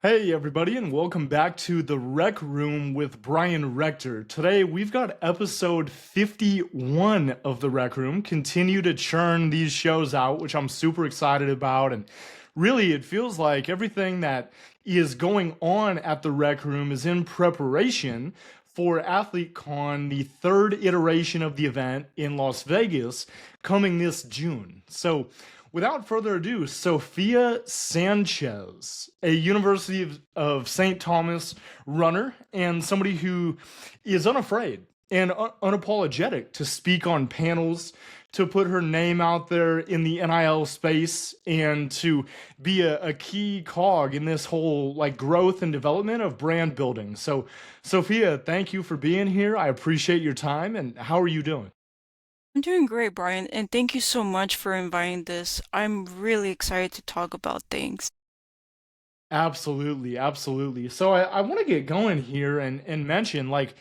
Hey, everybody, and welcome back to the Rec Room with Brian Rector. Today, we've got episode 51 of the Rec Room. Continue to churn these shows out, which I'm super excited about. And really, it feels like everything that is going on at the Rec Room is in preparation for AthleteCon, the third iteration of the event in Las Vegas, coming this June. So, without further ado, Sophia Sanchez, a University of St. Thomas runner and somebody who is unafraid and unapologetic to speak on panels, to put her name out there in the NIL space, and to be a key cog in this whole like growth and development of brand building. So, Sophia, thank you for being here. I appreciate your time. And how are you doing? I'm doing great, Brian, and thank you so much for inviting this. I'm really excited to talk about things. Absolutely, absolutely. So I want to get going here and mention like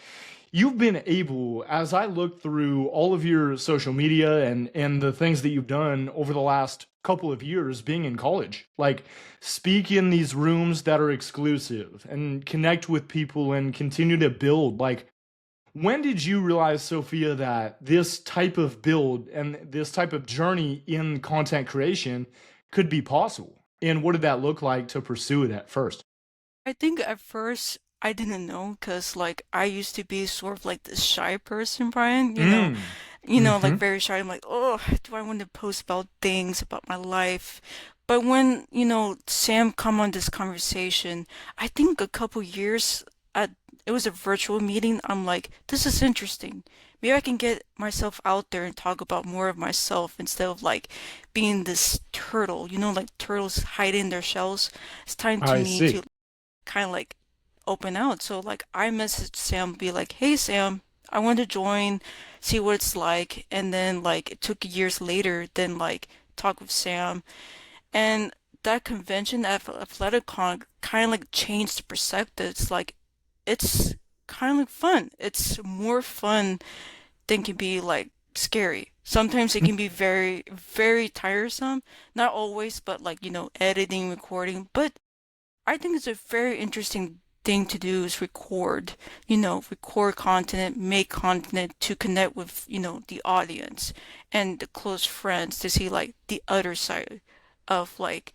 you've been able, as I look through all of your social media and the things that you've done over the last couple of years being in college, like speak in these rooms that are exclusive and connect with people and continue to build. Like, when did you realize, Sophia, that this type of build and this type of journey in content creation could be possible? And what did that look like to pursue it at first? I think at first I didn't know because I used to be sort of like this shy person, Brian, Mm. like Mm-hmm. very shy. I'm like, oh, do I want to post about things about my life? But when, Sam come on this conversation, I think a couple years at it was a virtual meeting. I'm like, this is interesting. Maybe I can get myself out there and talk about more of myself instead of like being this turtle, like turtles hide in their shells. It's time to I me to see. kind of like open out. So like I messaged Sam, be like, hey Sam, I want to join, see what it's like. And then like it took years later, then like talk with Sam. And that convention at AthleteCon kind of like changed the perspective. It's kind of like fun. It's more fun than can be like scary. Sometimes it can be very, very tiresome. Not always, but like, editing, recording. But I think it's a very interesting thing to do is record content, make content to connect with, the audience and the close friends to see like the other side of like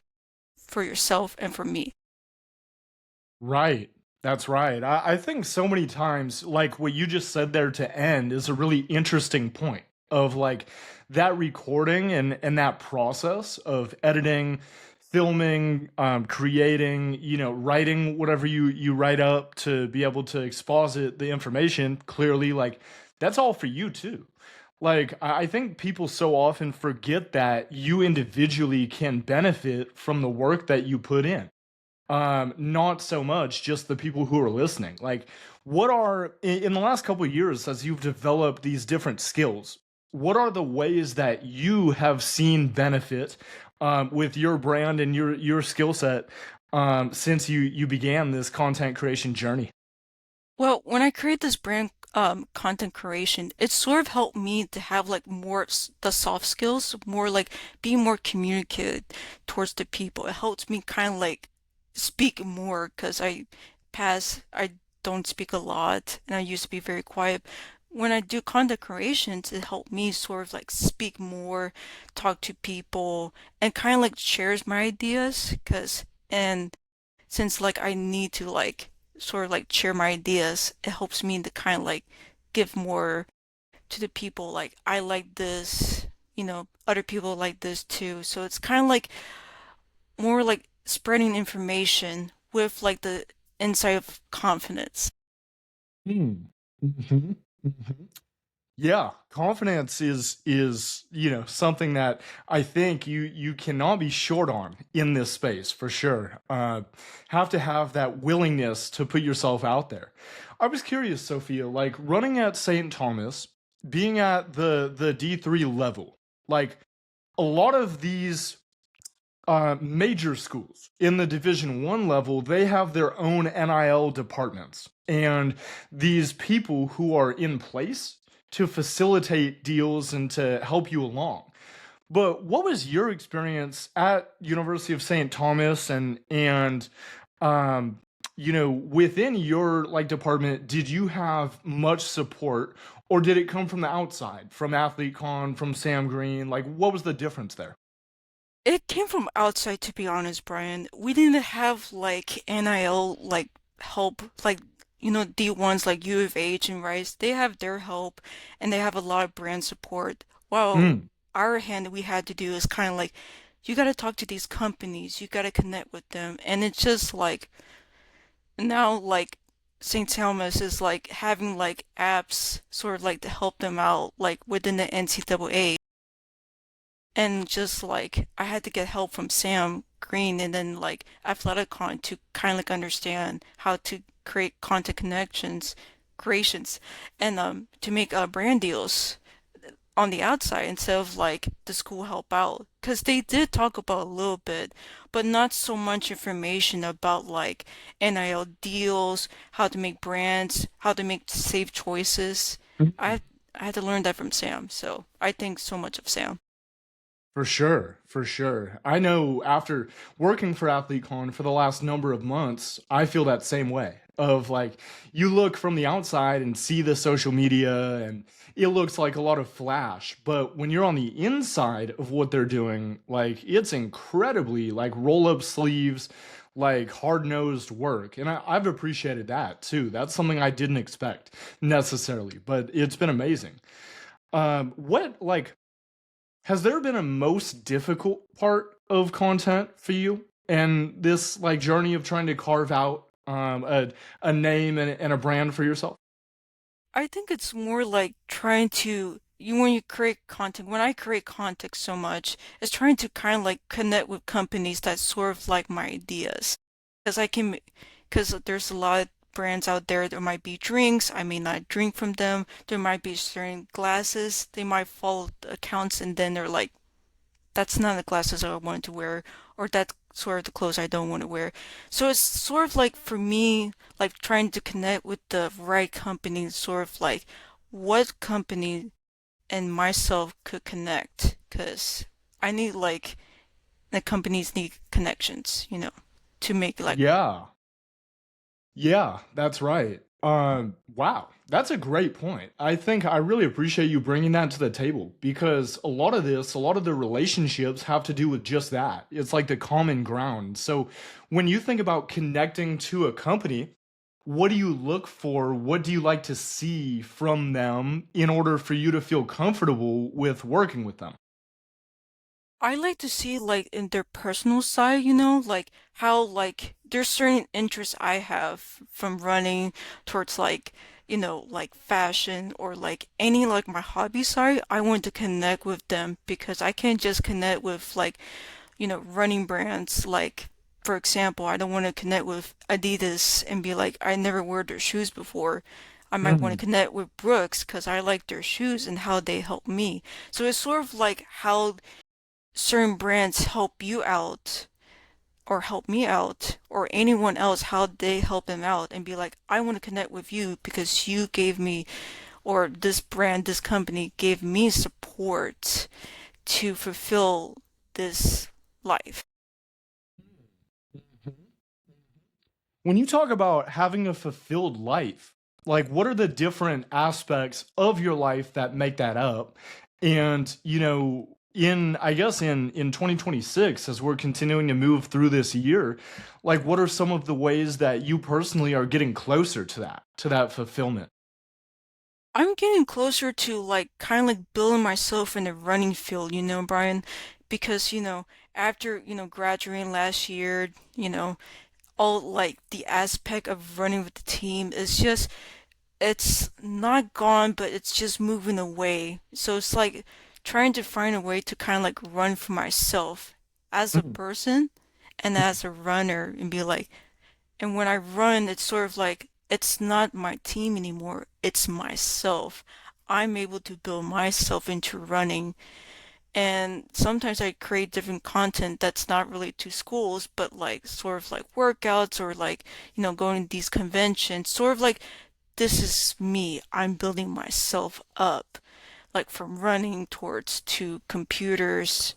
for yourself and for me. Right. That's right. I think so many times, like what you just said there to end is a really interesting point of like that recording and that process of editing, filming, creating, writing whatever you write up to be able to exposit the information clearly, like that's all for you too. Like, I think people so often forget that you individually can benefit from the work that you put in, not so much just the people who are listening. Like, what are in the last couple of years as you've developed these different skills, what are the ways that you have seen benefit with your brand and your skill set since you began this content creation journey? Well, when I create this brand content creation, it sort of helped me to have like more the soft skills, more like being more communicative towards the people. It helps me kind of like speak more because I don't speak a lot and I used to be very quiet. When I do content creations, it helped me sort of like speak more, talk to people, and kind of like shares my ideas and since like I need to like sort of like share my ideas, it helps me to kind of like give more to the people like I like this, other people like this too. So it's kind of like more like spreading information with like the insight of confidence. Hmm. Hmm. Yeah, confidence is something that I think you cannot be short on in this space for sure. Have to have that willingness to put yourself out there. I was curious, Sophia, like running at St. Thomas, being at the D3 level, like a lot of these major schools in the Division 1 level, they have their own NIL departments. And these people who are in place to facilitate deals and to help you along. But what was your experience at University of St. Thomas and Um, within your like department, did you have much support, or did it come from the outside, from AthleteCon, from Sam Green? Like, what was the difference there? It came from outside, to be honest, Brian. We didn't have like NIL like help, like the ones like U of H and Rice. They have their help, and they have a lot of brand support. While Mm. our hand we had to do is kind of like, you got to talk to these companies, you got to connect with them, and it's just like now like St. Thomas is like having like apps sort of like to help them out like within the NCAA. And just like I had to get help from Sam Green and then like AthleteCon to kind of like understand how to create content connections, creations, and to make brand deals on the outside instead of like the school help out. Because they did talk about a little bit, but not so much information about like NIL deals, how to make brands, how to make safe choices. I I had to learn that from Sam, so I think so much of Sam. For sure, for sure. I know after working for AthleteCon for the last number of months, I feel that same way. Of like, you look from the outside and see the social media, and it looks like a lot of flash. But when you're on the inside of what they're doing, like, it's incredibly like roll up sleeves, like hard nosed work. And I've appreciated that too. That's something I didn't expect necessarily, but it's been amazing. What like has there been a most difficult part of content for you and this like journey of trying to carve out a name and a brand for yourself? I think it's more like trying to you when you create content, when I create content so much, it's trying to kind of like connect with companies that sort of like my ideas. Because because there's a lot of brands out there. There might be drinks, I may not drink from them. There might be certain glasses, they might follow the accounts and then they're like, that's not the glasses I want to wear, or that's sort of the clothes I don't want to wear. So it's sort of like for me, like trying to connect with the right company, sort of like what company and myself could connect, because I need like the companies need connections, to make like Yeah. Yeah, that's right. Wow, that's a great point. I think I really appreciate you bringing that to the table because a lot of the relationships have to do with just that. It's like the common ground. So when you think about connecting to a company, what do you look for? What do you like to see from them in order for you to feel comfortable with working with them? I like to see like in their personal side, like how like there's certain interests I have from running towards like, like fashion or like any like my hobby side. I want to connect with them because I can't just connect with like, running brands. Like, for example, I don't want to connect with Adidas and be like, I never wore their shoes before. I might want to Mhm. connect with Brooks because I like their shoes and how they help me. So it's sort of like how certain brands help you out or help me out or anyone else how they help them out and be like, I want to connect with you because you gave me or this brand, this company gave me support to fulfill this life. When you talk about having a fulfilled life, like what are the different aspects of your life that make that up? And, in I guess in 2026 as we're continuing to move through this year, like what are some of the ways that you personally are getting closer to that fulfillment? I'm getting closer to like kind of like building myself in the running field, Brian, because, after, graduating last year, all like the aspect of running with the team is just it's not gone, but it's just moving away. So it's like trying to find a way to kind of like run for myself as a Mhm. person and as a runner and be like, and when I run, it's sort of like it's not my team anymore, it's myself. I'm able to build myself into running. And sometimes I create different content that's not really to schools, but like sort of like workouts or like, going to these conventions, sort of like this is me. I'm building myself up, like from running towards to computers,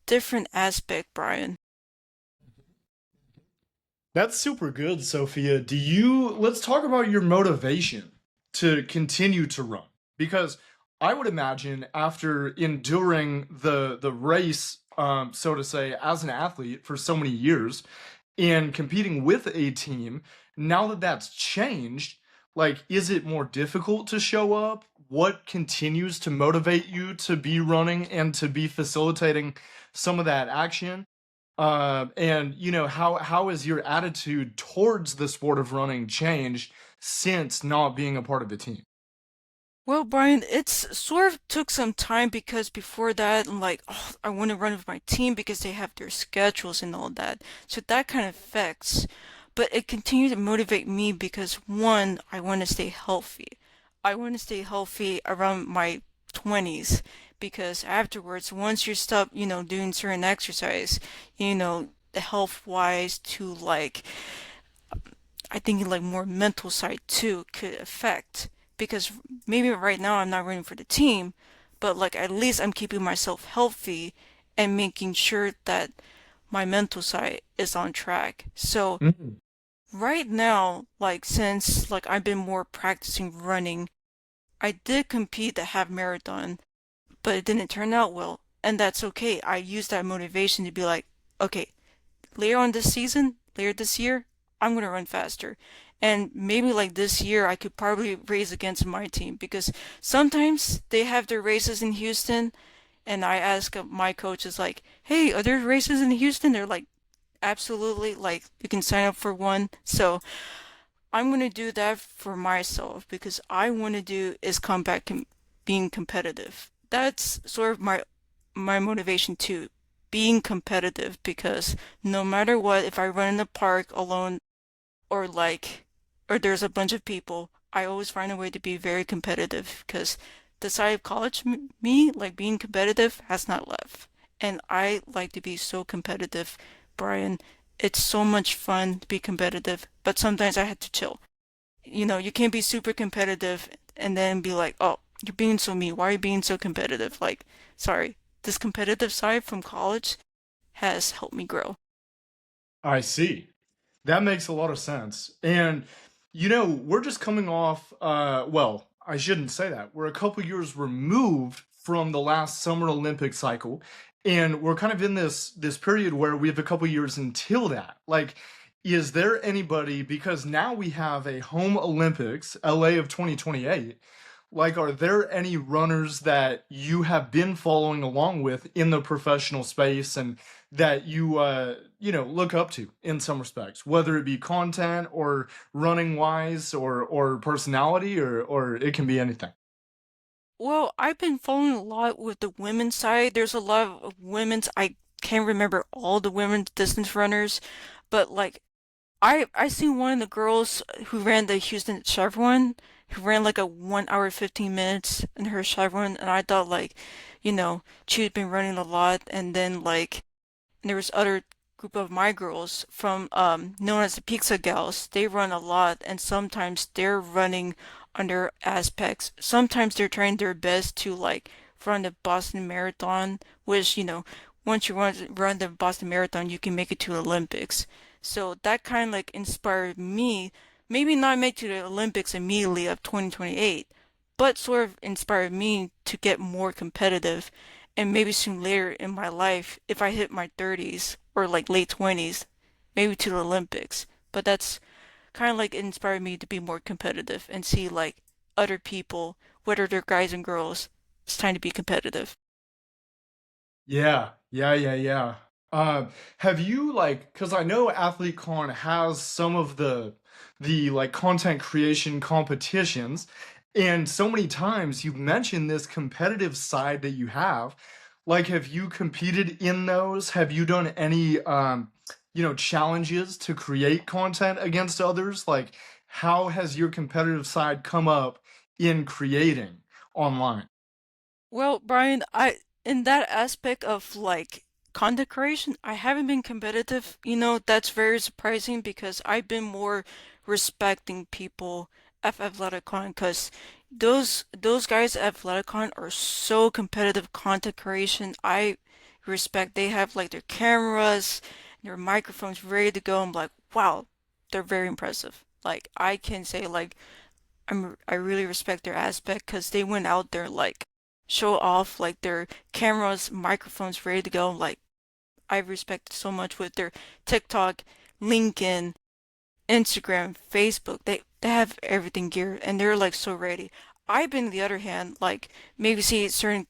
different aspect, Brian. That's super good, Sophia. Let's talk about your motivation to continue to run. Because I would imagine after enduring the race, so to say, as an athlete for so many years and competing with a team, now that that's changed, like, is it more difficult to show up? What continues to motivate you to be running and to be facilitating some of that action? And how has your attitude towards the sport of running changed since not being a part of the team? Well, Brian, it's sort of took some time because before that, I'm like, oh, I want to run with my team because they have their schedules and all that. So that kind of affects. But it continued to motivate me because one, I want to stay healthy. I want to stay healthy around my 20s because afterwards, once you stop, doing certain exercise, the health wise to like I think like more mental side too could affect because maybe right now I'm not running for the team, but like at least I'm keeping myself healthy and making sure that my mental side is on track. So Mhm. right now, like since like I've been more practicing running, I did compete the half marathon, but it didn't turn out well. And that's okay. I used that motivation to be like, okay, later this year, I'm gonna run faster. And maybe like this year, I could probably race against my team because sometimes they have their races in Houston, and I ask my coaches like, "Hey, are there races in Houston?" They're like, "Absolutely, like you can sign up for one." So I'm gonna do that for myself because I want to do is come back being competitive. That's sort of my motivation too, being competitive because no matter what, if I run in the park alone or like or there's a bunch of people, I always find a way to be very competitive because the side of college me, like being competitive, has not left. And I like to be so competitive, Brian. It's so much fun to be competitive, but sometimes I have to chill. You can't be super competitive and then be like, oh, you're being so mean. Why are you being so competitive? Like, sorry, this competitive side from college has helped me grow. I see. That makes a lot of sense. And we're just coming off well, I shouldn't say that. We're a couple years removed from the last Summer Olympic cycle, and we're kind of in this period where we have a couple years until that. Like, is there anybody, because now we have a home Olympics, LA of 2028, like, are there any runners that you have been following along with in the professional space and that you look up to in some respects, whether it be content or running wise or personality or it can be anything. Well, I've been following a lot with the women's side. There's a lot of women's, I can't remember all the women's distance runners, but like I seen one of the girls who ran the Houston Chevron, who ran like a 1 hour 15 minutes in her Chevron, and I thought like, she'd been running a lot, and then like and there was other group of my girls from known as the Pizza Gals. They run a lot, and sometimes they're running under aspects. Sometimes they're trying their best to like run the Boston Marathon, which once you run the Boston Marathon, you can make it to the Olympics. So that kind of like inspired me, maybe not make to the Olympics immediately of 2028, but sort of inspired me to get more competitive and maybe soon later in my life, if I hit my 30s or like late 20s, maybe to the Olympics. But that's kind of like inspired me to be more competitive and see like other people, whether they're guys and girls, it's time to be competitive. Yeah, yeah, yeah, yeah. Have you like, because I know AthleteCon has some of the like content creation competitions, and so many times you've mentioned this competitive side that you have. Like, have you competed in those? Have you done any challenges to create content against others? Like, how has your competitive side come up in creating online? Well, Brian, I in that aspect of like content creation, I haven't been competitive. That's very surprising because I've been more respecting people at AthleteCon because those guys at AthleteCon are so competitive content creation. I respect they have like their cameras, their microphones ready to go. I'm like, wow, they're very impressive. Like I can say like I really respect their aspect because they went out there like show off like their cameras, microphones ready to go. Like I respect so much with their TikTok, LinkedIn, Instagram, Facebook. They have everything geared and they're like so ready. I've been the other hand like maybe see certain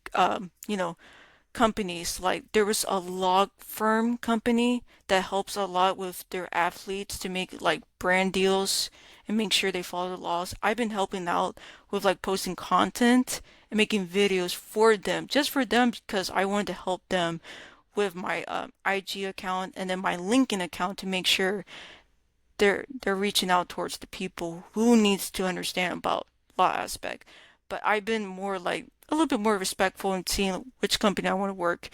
companies. Like there was a log firm company that helps a lot with their athletes to make like brand deals and make sure they follow the laws. I've been helping out with like posting content and making videos for them, just for them because I wanted to help them with my IG account and then my LinkedIn account to make sure they're reaching out towards the people who needs to understand about law aspect. But I've been more like a little bit more respectful in seeing which company I want to work.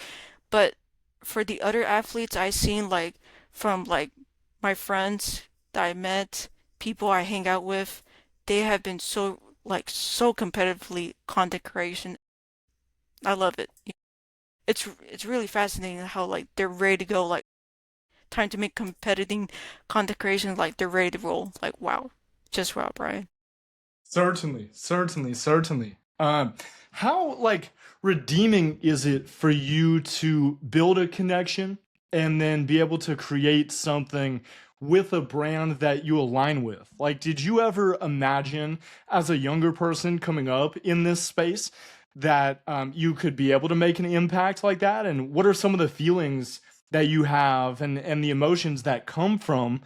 But for the other athletes I seen like from like my friends that I met, people I hang out with, they have been so like so competitively content creation. I love it. It's really fascinating how like they're ready to go like time to make competing content creation like they're ready to roll. Like wow. Just wow, Brian. Certainly, certainly, certainly. How like redeeming is it for you to build a connection and then be able to create something with a brand that you align with? Like, did you ever imagine as a younger person coming up in this space that you could be able to make an impact like that? And what are some of the feelings that you have and the emotions that come from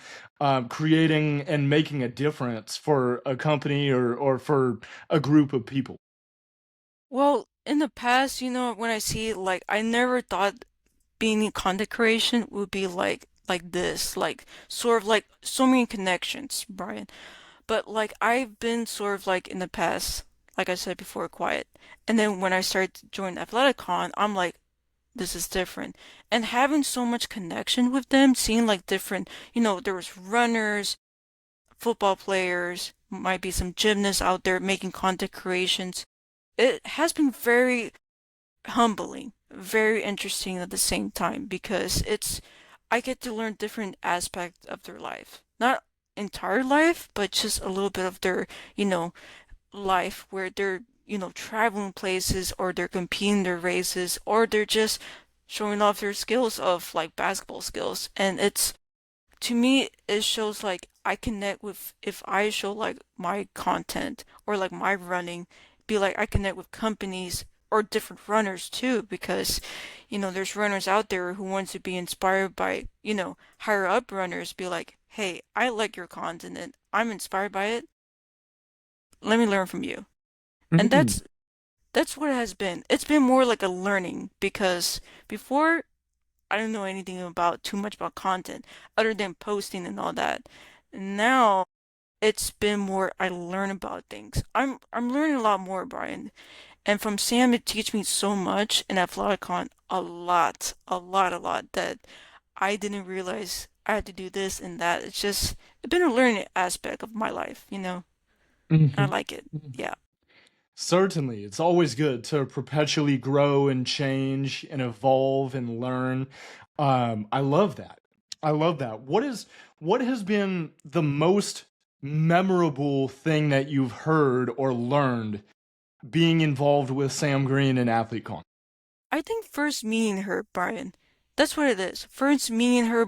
creating and making a difference for a company or for a group of people? Well, in the past, when I see it, like I never thought being in content creation would be like this, like sort of like so many connections, Brian. But like I've been sort of like in the past, like I said before, quiet. And then when I started to join AthleteCon, I'm like, this is different. And having so much connection with them, seeing like different, there was runners, football players, might be some gymnasts out there making content creations. It has been very humbling, very interesting at the same time because I get to learn different aspects of their life. Not entire life, but just a little bit of their, you know, life where they're, traveling places or they're competing their races or they're just showing off their skills of like basketball skills. And to me, it shows like I connect with if I show like my content or like my running, be like I connect with companies or different runners too, because there's runners out there who wants to be inspired by, higher up runners, be like, hey, I like your content and I'm inspired by it. Let me learn from you. And Mm, that's what it has been. It's been more like a learning because before I don't know anything about too much about content other than posting and all that. Now it's been more I learn about things. I'm learning a lot more, Brian. And from Sam it teach me so much in AthleteCon a lot that I didn't realize I had to do this and that. It's been a learning aspect of my life. I mhm. like it. Yeah. Certainly, it's always good to perpetually grow and change and evolve and learn. I love that. I love that. What has been the most memorable thing that you've heard or learned being involved with Sam Green and AthleteCon? I think first meeting her, Brian. That's what it is. First meeting her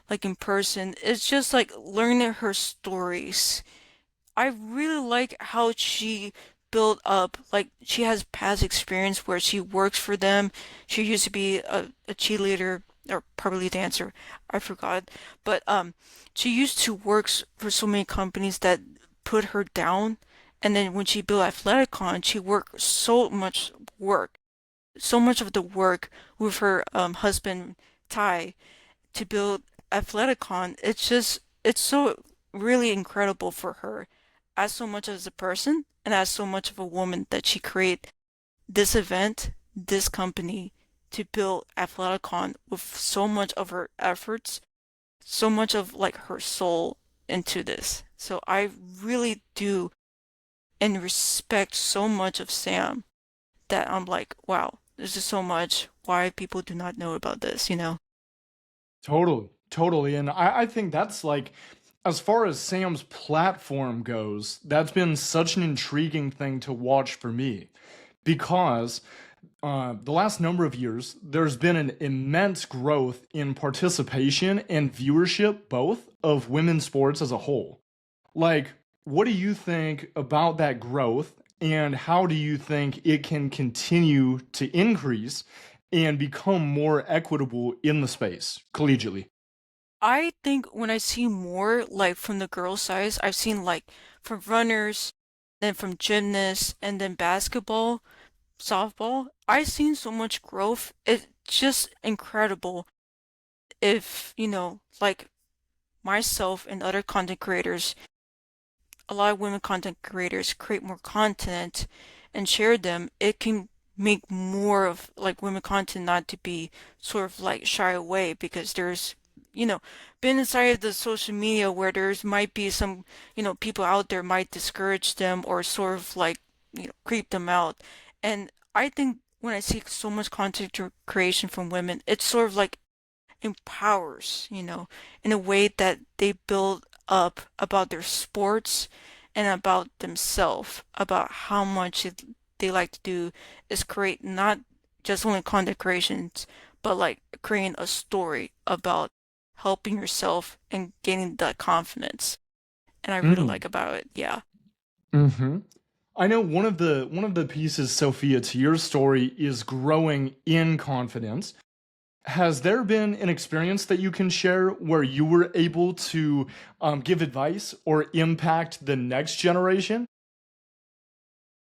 like in person, it's just like learning her stories. I really like how she built up, like she has past experience where she works for them. She used to be a cheerleader or probably dancer. I forgot. But she used to work for so many companies that put her down. And then when she built AthleteCon, she worked so much of the work with her husband Ty to build AthleteCon. It's so really incredible for her as so much as a person and as so much of a woman that she create this event, this company to build AthleteCon with so much of her efforts, so much of like her soul into this. So I really do and respect so much of Sam that I'm like, wow, there's just so much why people do not know about this? Totally, Totally. And I think that's like, as far as Sam's platform goes, that's been such an intriguing thing to watch for me because the last number of years, there's been an immense growth in participation and viewership, both of women's sports as a whole. Like, what do you think about that growth, and how do you think it can continue to increase and become more equitable in the space collegiately? I think when I see more like from the girls' side, I've seen like from runners, then from gymnasts, and then basketball, softball. I've seen so much growth. It's just incredible. If, like myself and other content creators, a lot of women content creators create more content and share them, it can make more of like women content not to be sort of like shy away because there's, you know, been inside of the social media where there's might be some, people out there might discourage them or sort of like, creep them out. And I think when I see so much content creation from women, it's sort of like empowers, in a way that they build up about their sports and about themselves, about how much they like to do is create not just only content creations, but like creating a story about helping yourself and gaining that confidence. And I really Mm. like about it. Yeah. Hmm. I know one of the pieces, Sophia, to your story is growing in confidence. Has there been an experience that you can share where you were able to give advice or impact the next generation?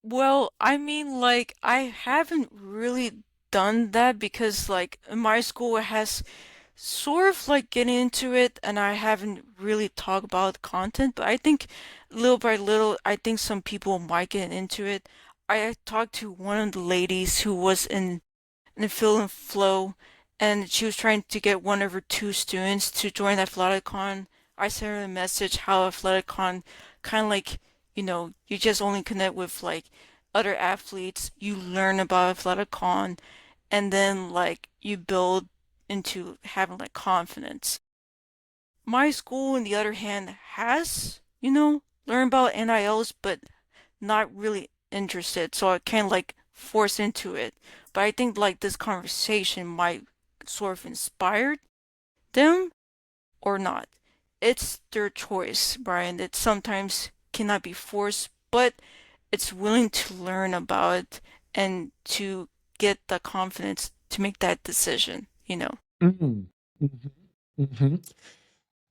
Well, I mean, like, I haven't really done that because, like, my school has sort of like getting into it, and I haven't really talked about content, but I think little by little, I think some people might get into it. I talked to one of the ladies who was in the Fill and Flow, and she was trying to get one of her two students to join AthleteCon. I sent her a message how AthleteCon kind of like, you just only connect with like other athletes, you learn about AthleteCon, and then like you build into having like confidence. My school, on the other hand, has, learned about NILs, but not really interested, so I can't like force into it. But I think like this conversation might sort of inspire them or not. It's their choice, Brian. It sometimes cannot be forced, but it's willing to learn about it and to get the confidence to make that decision. Mm. Hmm.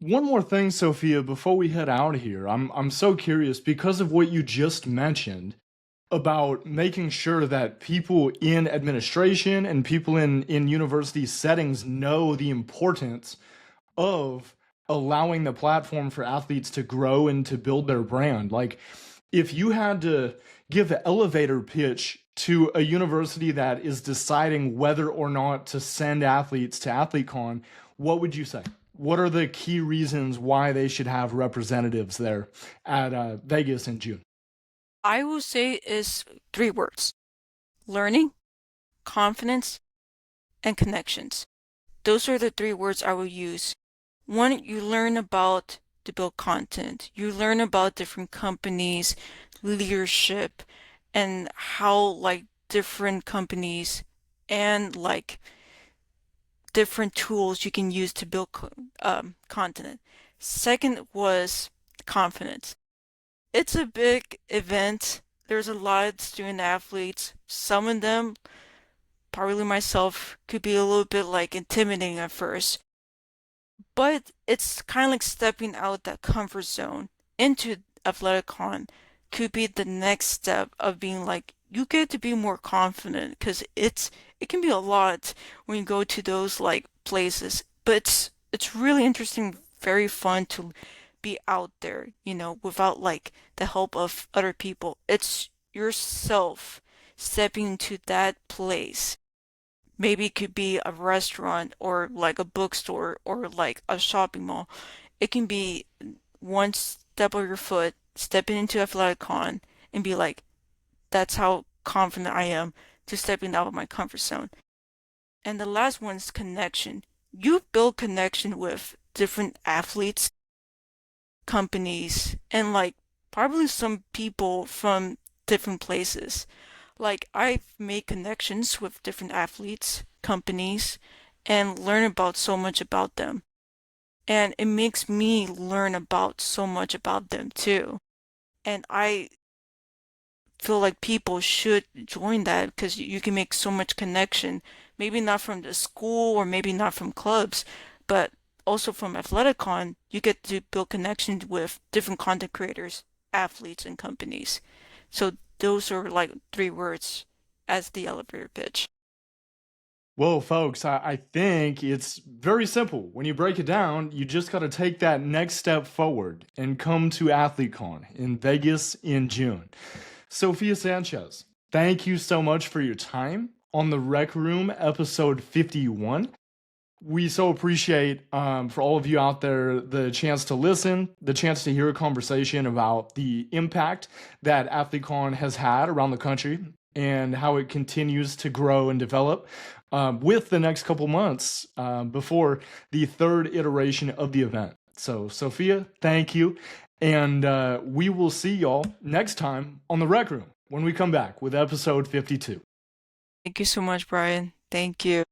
One more thing, Sophia, before we head out here. I'm so curious because of what you just mentioned about making sure that people in administration and people in university settings know the importance of allowing the platform for athletes to grow and to build their brand. Like, if you had to give an elevator pitch to a university that is deciding whether or not to send athletes to AthleteCon, what would you say? What are the key reasons why they should have representatives there at Vegas in June? I will say is three words: learning, confidence, and connections. Those are the three words I will use. One, you learn about to build content. You learn about different companies, leadership, and how like different companies and like different tools you can use to build content. Second was confidence. It's a big event. There's a lot of student athletes. Some of them, probably myself, could be a little bit like intimidating at first. But it's kind of like stepping out that comfort zone into AthleteCon could be the next step of being like you get to be more confident because it can be a lot when you go to those like places. But it's really interesting, very fun to be out there, without like the help of other people. It's yourself stepping into that place. Maybe it could be a restaurant or like a bookstore or like a shopping mall. It can be one step of your foot, stepping into AthleteCon and be like, that's how confident I am to stepping out of my comfort zone. And the last one is connection. you build connection with different athletes, companies, and like probably some people from different places. Like I've made connections with different athletes, companies, and learn about so much about them. And it makes me learn about so much about them too. And I feel like people should join that because you can make so much connection. Maybe not from the school or maybe not from clubs, but also from AthleteCon, you get to build connections with different content creators, athletes, and companies. So those are like three words as the elevator pitch. Well, folks, I think it's very simple. When you break it down, you just got to take that next step forward and come to AthleteCon in Vegas in June. Sophia Sanchez, thank you so much for your time on the Rec Room episode 51. We so appreciate for all of you out there the chance to listen, the chance to hear a conversation about the impact that AthleteCon has had around the country and how it continues to grow and develop with the next couple months before the third iteration of the event. So, Sophia, thank you. And we will see y'all next time on the Rec Room when we come back with episode 52. Thank you so much, Brian. Thank you.